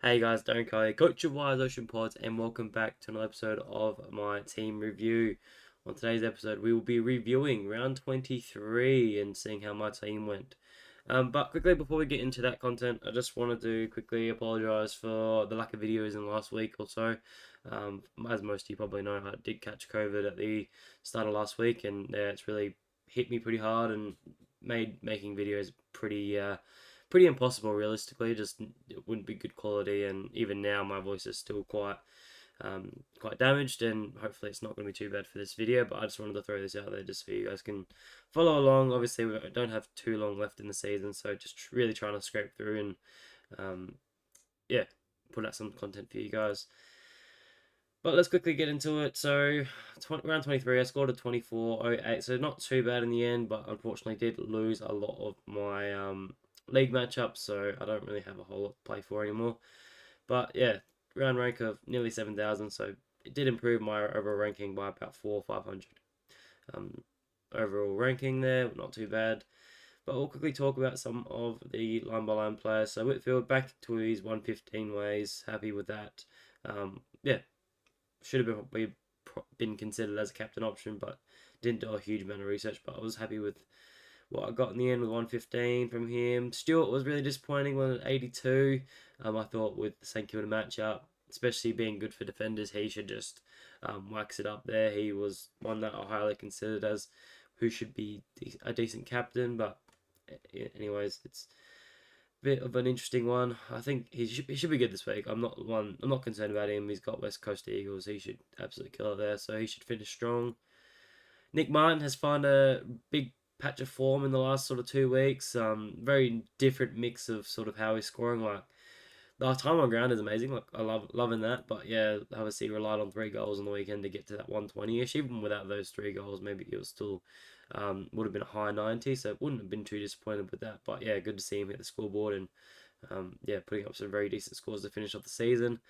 Hey guys, Darren Kelly, Coach of Wise Ocean Pods, and welcome back to another episode of my team review. On today's episode, we will be reviewing round 23 and seeing how my team went. But quickly, before we get into that content, I just wanted to quickly apologise for the lack of videos in the last week or so. As most of you probably know, I did catch COVID at the start of last week, and it's really hit me pretty hard and made making videos pretty impossible realistically. Just it wouldn't be good quality, and even now my voice is still quite damaged, and hopefully it's not going to be too bad for this video. But I just wanted to throw this out there just so you guys can follow along. Obviously we don't have too long left in the season, so just really trying to scrape through and um, yeah, put out some content for you guys. But let's quickly get into it. So, round 23, I scored a 24.08, so not too bad in the end, but unfortunately did lose a lot of my league matchups, so I don't really have a whole lot to play for anymore. But yeah, round rank of nearly 7,000, so it did improve my overall ranking by about 500. Um, Overall ranking there, not too bad. But we'll quickly talk about some of the line by line players. So Whitfield back to his 115 ways, happy with that. Yeah, should have been considered as a captain option, but didn't do a huge amount of research. But I was happy with what I got in the end with 115 from him. Stewart was really disappointing when at 82. I thought with the St Kilda matchup, especially being good for defenders, he should just wax it up there. He was one that I highly considered as who should be a decent captain, but anyways, it's bit of an interesting one. I think he should be good this week. I'm not concerned about him. He's got West Coast Eagles. He should absolutely kill it there. So he should finish strong. Nick Martin has found a big patch of form in the last sort of 2 weeks. Very different mix of sort of how he's scoring. Like the time on ground is amazing. Like I loving that. But yeah, obviously he relied on 3 goals on the weekend to get to that 120ish. Even without those 3 goals, maybe it was still would have been a high 90. So wouldn't have been too disappointed with that. But yeah, good to see him hit the scoreboard and yeah, putting up some very decent scores to finish off the season.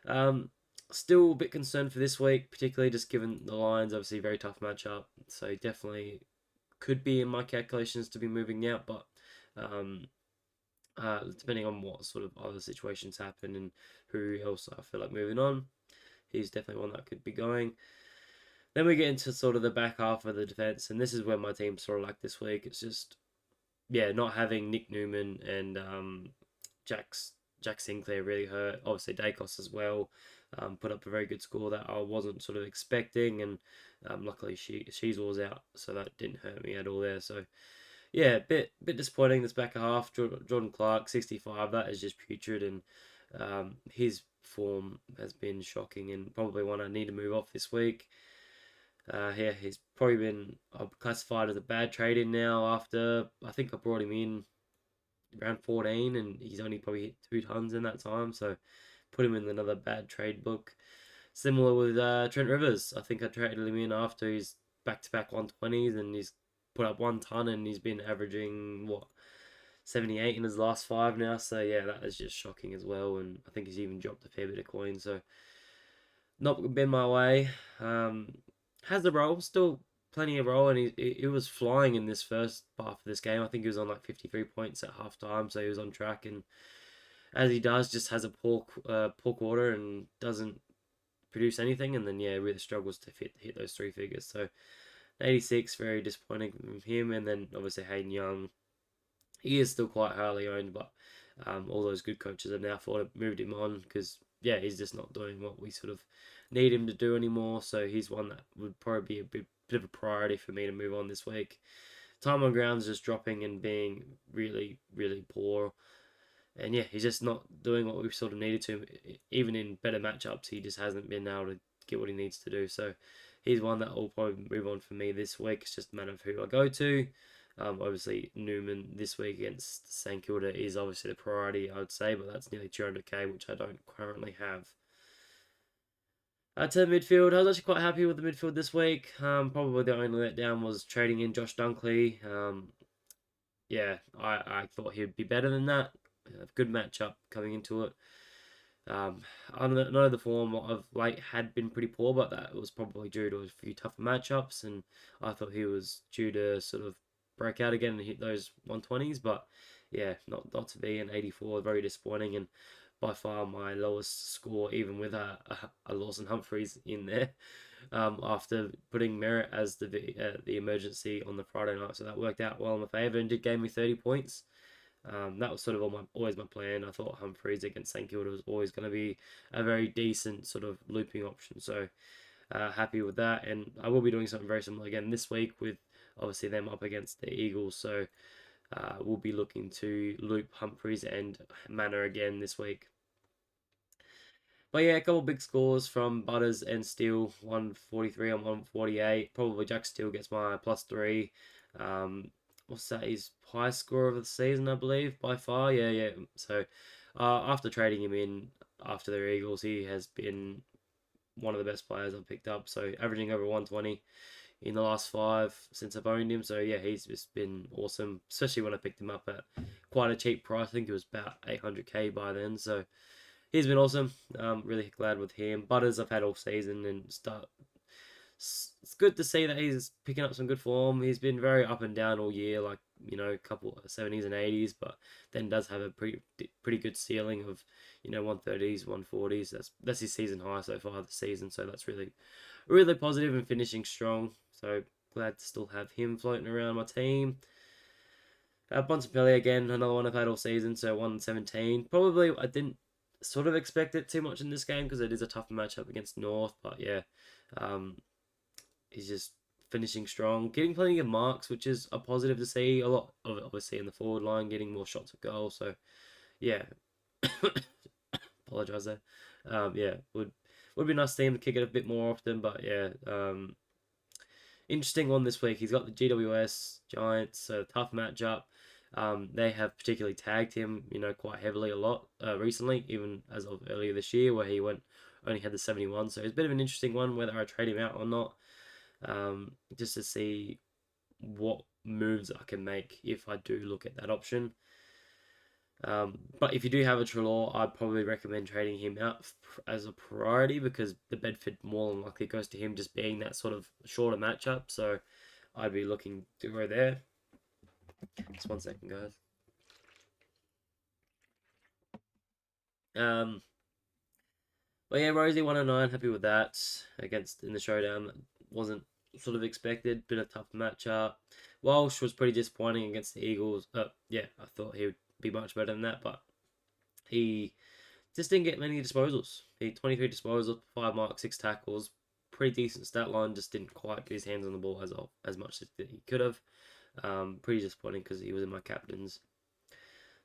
Um, Still a bit concerned for this week, particularly just given the Lions, obviously very tough matchup. So definitely could be in my calculations to be moving out, but um, depending on what sort of other situations happen and who else I feel like moving on, he's definitely one that could be going. Then we get into sort of the back half of the defense, and this is where my team's sort of like this week. It's just yeah, not having Nick Newman and Jack's Jack Sinclair really hurt. Obviously, Dacos as well put up a very good score that I wasn't sort of expecting, and luckily she's was out, so that didn't hurt me at all there. So yeah, bit disappointing this back half. Jordan Clark 65, that is just putrid, and his form has been shocking and probably one I need to move off this week. Yeah, he's probably been classified as a bad trade in now after I think I brought him in around 14 and he's only probably hit 2 tons in that time. So put him in another bad trade book. Similar with Trent Rivers. I think I traded him in after his back to back 120s and he's put up 1 ton and he's been averaging what 78 in his last 5 now. So yeah, that is just shocking as well. And I think he's even dropped a fair bit of coin. So not been my way. Has the role, still plenty of role, and he was flying in this first half of this game. I think he was on like 53 points at half time, so he was on track. And as he does, just has a poor quarter and doesn't produce anything. And then yeah, really struggles to hit those 3 figures. So 86, very disappointing from him. And then obviously Hayden Young, he is still quite highly owned, but all those good coaches have now moved him on because yeah, he's just not doing what we sort of need him to do anymore. So he's one that would probably be bit of a priority for me to move on this week. Time on ground is just dropping and being really, really poor. And yeah, he's just not doing what we've sort of needed to. Even in better matchups, he just hasn't been able to get what he needs to do. So he's one that will probably move on for me this week. It's just a matter of who I go to. Obviously, Newman this week against St Kilda is obviously the priority, I would say, but that's nearly 200k, which I don't currently have. To the midfield, I was actually quite happy with the midfield this week. Probably the only letdown was trading in Josh Dunkley. Yeah, I thought he'd be better than that. A good matchup coming into it. I know the form of late had been pretty poor, but that was probably due to a few tougher matchups, and I thought he was due to sort of break out again and hit those 120s. But yeah, not to be an 84, very disappointing. And by far my lowest score, even with a Lawson Humphreys in there. After putting Merritt as the emergency on the Friday night, so that worked out well in my favour and did gave me 30 points. That was sort of always my plan. I thought Humphreys against St Kilda was always going to be a very decent sort of looping option. So happy with that, and I will be doing something very similar again this week with obviously them up against the Eagles. So we'll be looking to loop Humphreys and Manor again this week. But yeah, a couple big scores from Butters and Steele, 143 and 148. Probably Jack Steele gets my +3. What's that? His highest score of the season, I believe, by far. Yeah. So after trading him in after the Eagles, he has been one of the best players I've picked up. So averaging over 120 in the last 5 since I've owned him. So yeah, he's just been awesome, especially when I picked him up at quite a cheap price. I think it was about 800k by then. So he's been awesome. Really glad with him. Butters I've had all season and start. It's good to see that he's picking up some good form. He's been very up and down all year, like a couple of 70s and 80s, but then does have a pretty good ceiling of 130s, 140s. That's his season high so far this season. So that's really positive and finishing strong. So glad to still have him floating around my team. Bontempelli again, another one I've had all season, so 117. Probably I didn't sort of expect it too much in this game because it is a tough matchup against North, but yeah, he's just finishing strong, getting plenty of marks, which is a positive to see. A lot of it obviously in the forward line, getting more shots at goal. So yeah, apologize there. Yeah, would be nice to see him to kick it a bit more often, but yeah, interesting one this week. He's got the GWS Giants, so tough matchup. They have particularly tagged him, quite heavily a lot recently, even as of earlier this year, where he only had the 71. So it's a bit of an interesting one whether I trade him out or not, just to see what moves I can make if I do look at that option. But if you do have a Trelaw, I'd probably recommend trading him out as a priority because the Bedford more than likely goes to him just being that sort of shorter matchup. So I'd be looking to go there. Just 1 second, guys. But yeah, Rosie 109, happy with that against in the showdown. Wasn't sort of expected, been a tough matchup. Walsh was pretty disappointing against the Eagles. Yeah, I thought he would be much better than that, but he just didn't get many disposals. He 23 disposals, 5 marks, 6 tackles. Pretty decent stat line, just didn't quite get his hands on the ball as much as he could have. Pretty disappointing because he was in my captains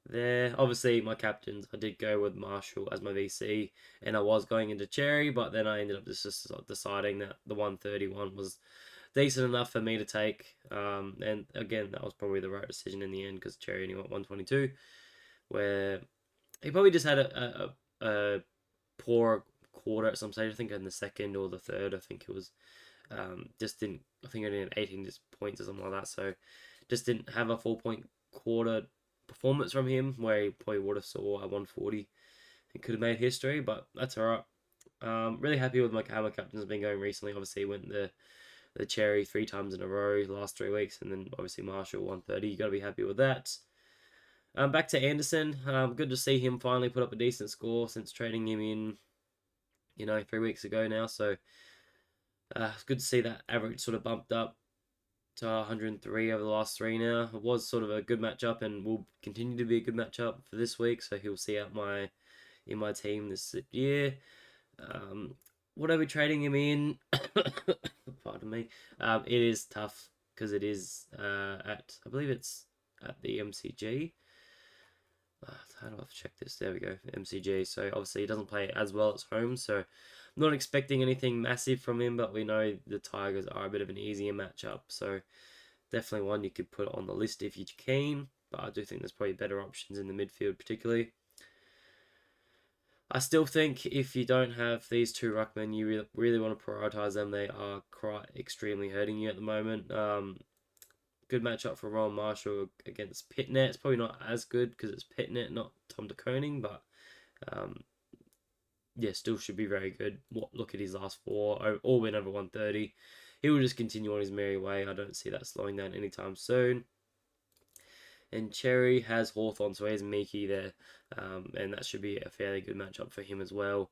there. Obviously, my captains, I did go with Marshall as my VC, and I was going into Cherry, but then I ended up just deciding that the 131 was decent enough for me to take. And again, that was probably the right decision in the end because Cherry only went 122, where he probably just had a poor quarter at some stage. I think in the second or the third, I think it was. Just didn't. I think only had 18 points or something like that. So just didn't have a 4-point quarter performance from him where he probably would have saw a 140. He could have made history, but that's all right. Really happy with how my captain's been going recently. Obviously, went the Cherry 3 times in a row the last 3 weeks, and then obviously Marshall 130. You got to be happy with that. Back to Anderson. Good to see him finally put up a decent score since trading him in, 3 weeks ago now. So it's good to see that average sort of bumped up to 103 over the last 3 now. It was sort of a good matchup and will continue to be a good matchup for this week. So he'll see out in my team this year. Would I be trading him in? Pardon me. It is tough because it is I believe it's at the MCG. How do I check this? There we go, MCG. So obviously he doesn't play as well at home, so I'm not expecting anything massive from him, but we know the Tigers are a bit of an easier matchup, so definitely one you could put on the list if you're keen, but I do think there's probably better options in the midfield particularly. I still think if you don't have these 2 ruckmen, you really want to prioritise them. They are quite extremely hurting you at the moment. Good matchup for Ron Marshall against Pitnet. It's probably not as good because it's Pitnet, not Tom de Koning, but yeah, still should be very good. Look at his last 4, all win over 130. He will just continue on his merry way. I don't see that slowing down anytime soon. And Cherry has Hawthorn, so he has Miki there. And that should be a fairly good matchup for him as well.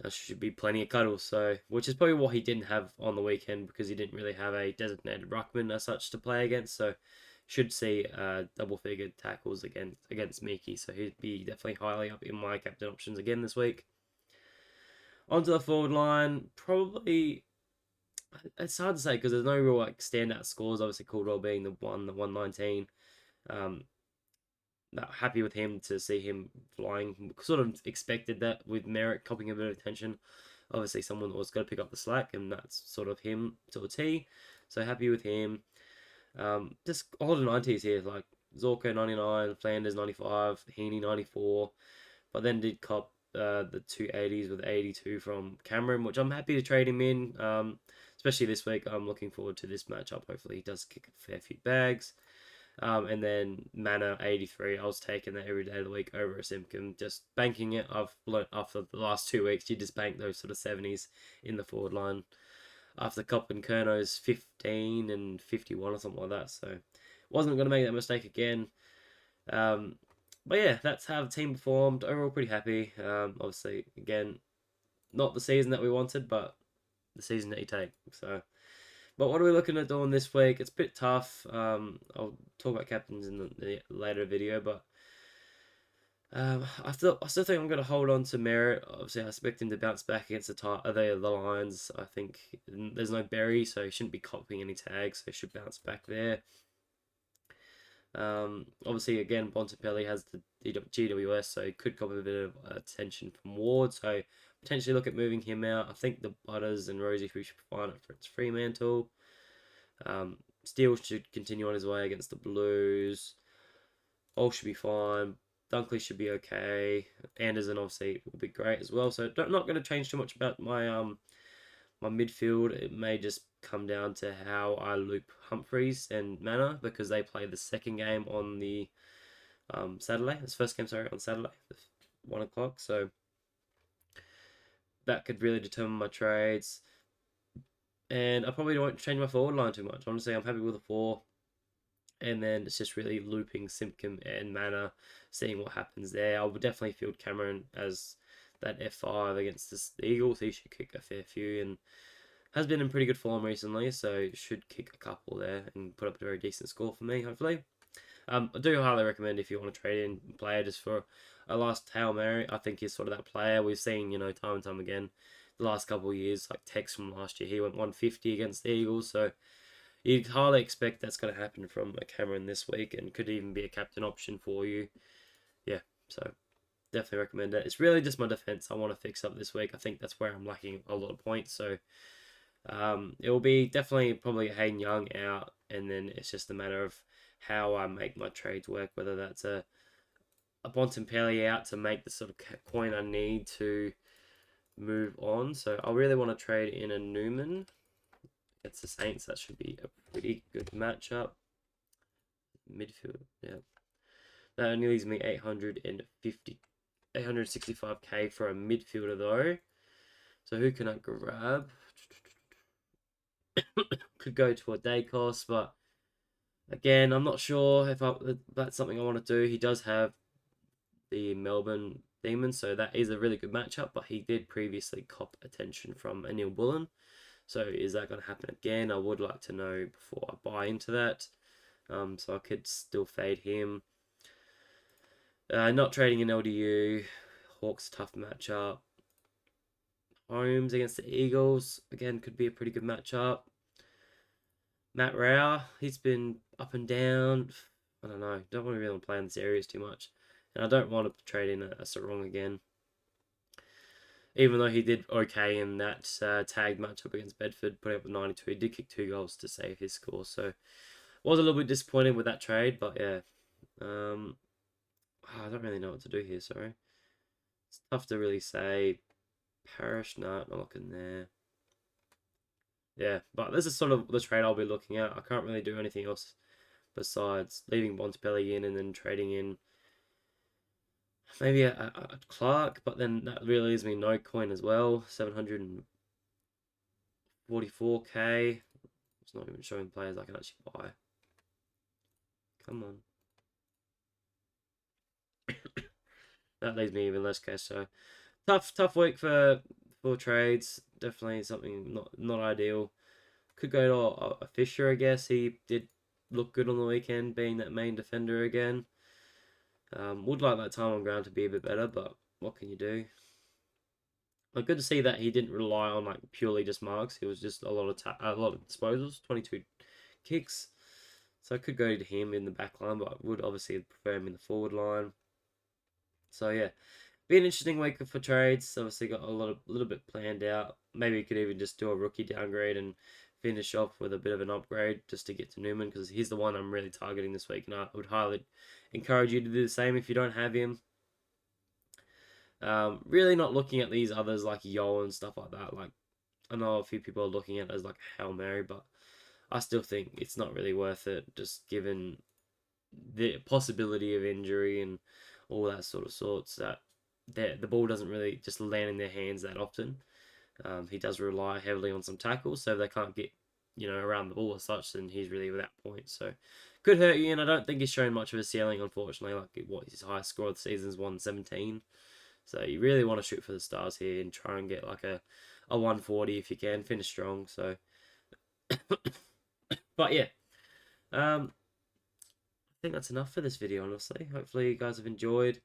There should be plenty of cuddles, so which is probably what he didn't have on the weekend because he didn't really have a designated ruckman as such to play against. So should see double-figure tackles against Miki. So he'd be definitely highly up in my captain options again this week. Onto the forward line, probably it's hard to say because there's no real like standout scores. Obviously, Caldwell being the 119. Happy with him to see him flying. Sort of expected that with Merrick copping a bit of attention. Obviously, someone that was going to pick up the slack, and that's sort of him to a T. So happy with him. Just all the 90s here, like Zorko 99, Flanders 95, Heaney 94, but then did cop the two 80s with 82 from Cameron, which I'm happy to trade him in. Especially this week, I'm looking forward to this matchup. Hopefully, he does kick a fair few bags. And then Mana 83, I was taking that every day of the week over a Simpkin, just banking it. I've learned after the last 2 weeks, you just bank those sort of 70s in the forward line. After Cop and Kerno's 15 and 51 or something like that, so wasn't going to make that mistake again. But yeah, that's how the team performed. Overall, pretty happy. Obviously, again, not the season that we wanted, but the season that you take. So. But what are we looking at doing this week? It's a bit tough. I'll talk about captains in the later video, but I still think I'm going to hold on to Merritt. Obviously, I expect him to bounce back against the Lions. I think there's no Berry, so he shouldn't be copying any tags, so he should bounce back there. Obviously, again, Bontempelli has the GWS, so he could copy a bit of attention from Ward, so potentially look at moving him out. I think the Butters and Rosie should be fine for its Fremantle. Steele should continue on his way against the Blues. All should be fine. Dunkley should be okay. Anderson obviously will be great as well. So not going to change too much about my my midfield. It may just come down to how I loop Humphreys and Manor because they play the second game on the Saturday. This first game, sorry, on Saturday, 1 o'clock. So that could really determine my trades. And I probably won't change my forward line too much. Honestly, I'm happy with a 4. And then it's just really looping Simpkin and Manor, seeing what happens there. I would definitely field Cameron as that F5 against the Eagles. He should kick a fair few and has been in pretty good form recently, so should kick a couple there and put up a very decent score for me, hopefully. I do highly recommend if you want to trade in a player just for a last Hail Mary. I think he's sort of that player we've seen, time and time again the last couple of years, like Tex from last year. He went 150 against the Eagles, so you'd highly expect that's going to happen from a Cameron this week and could even be a captain option for you. Yeah, so definitely recommend it. It's really just my defense I want to fix up this week. I think that's where I'm lacking a lot of points, so it will be definitely probably Hayden Young out, and then it's just a matter of how I make my trades work, whether that's a Bontempelli out to make the sort of coin I need to move on. So I really want to trade in a Newman against the Saints. That should be a pretty good matchup. Midfield, yeah. That only leaves me 865k for a midfielder though. So who can I grab? Could go to a day cost, but again, I'm not sure if that's something I want to do. He does have the Melbourne Demons, so that is a really good matchup, but he did previously cop attention from Anil Bullen. So is that going to happen again? I would like to know before I buy into that. So I could still fade him. Not trading in LDU. Hawks tough matchup. Holmes against the Eagles. Again, could be a pretty good matchup. Matt Rao, he's been up and down. I don't know. Don't want to really play in this areas too much. And I don't want to trade in a Sarong again. Even though he did okay in that tagged matchup against Bedford, putting up a 92. He did kick 2 goals to save his score. So, was a little bit disappointed with that trade. But yeah. I don't really know what to do here, sorry. It's tough to really say. Parish, no, not looking there. Yeah, but this is sort of the trade I'll be looking at. I can't really do anything else besides leaving Bontempelli in and then trading in maybe a Clark, but then that really leaves me no coin as well. 744k. It's not even showing players I can actually buy. Come on. That leaves me even less cash. So tough week for trades. Definitely something not ideal. Could go to a Fisher, I guess. He did look good on the weekend, being that main defender again. Would like that time on ground to be a bit better, but what can you do? Like, good to see that he didn't rely on like purely just marks. It was just a lot of disposals, 22 kicks. So I could go to him in the back line, but I would obviously prefer him in the forward line. So yeah, be an interesting week for trades. Obviously got little bit planned out. Maybe you could even just do a rookie downgrade and finish off with a bit of an upgrade just to get to Newman, because he's the one I'm really targeting this week, and I would highly encourage you to do the same if you don't have him. Really not looking at these others like Yo and stuff like that. Like, I know a few people are looking at it as like Hail Mary, but I still think it's not really worth it, just given the possibility of injury and all that sort of sorts, that the ball doesn't really just land in their hands that often. He does rely heavily on some tackles, so if they can't get around the ball as such, then he's really without points. So could hurt you, and I don't think he's shown much of a ceiling, unfortunately. Like, what his highest score of the season is 117. So you really want to shoot for the stars here and try and get like a 140 if you can, finish strong. So, but yeah, I think that's enough for this video, honestly. Hopefully you guys have enjoyed.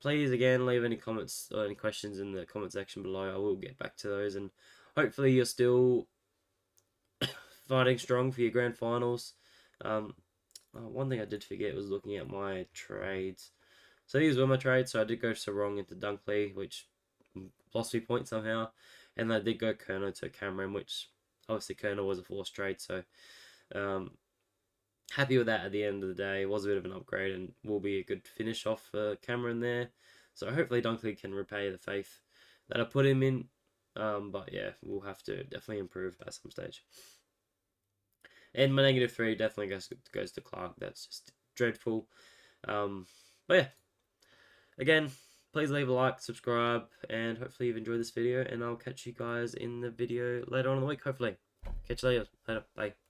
Please, again, leave any comments or any questions in the comment section below. I will get back to those, and hopefully you're still fighting strong for your grand finals. One thing I did forget was looking at my trades. So these were my trades. So I did go Sarong into Dunkley, which lost me points somehow, and I did go Kerner to Cameron, which obviously Kerner was a forced trade. So happy with that at the end of the day. It was a bit of an upgrade and will be a good finish off for Cameron there. So hopefully Dunkley can repay the faith that I put him in. But yeah, we'll have to definitely improve at some stage. And my -3 definitely goes to Clark. That's just dreadful. But yeah, again, please leave a like, subscribe, and hopefully you've enjoyed this video. And I'll catch you guys in the video later on in the week, hopefully. Catch you later. Bye.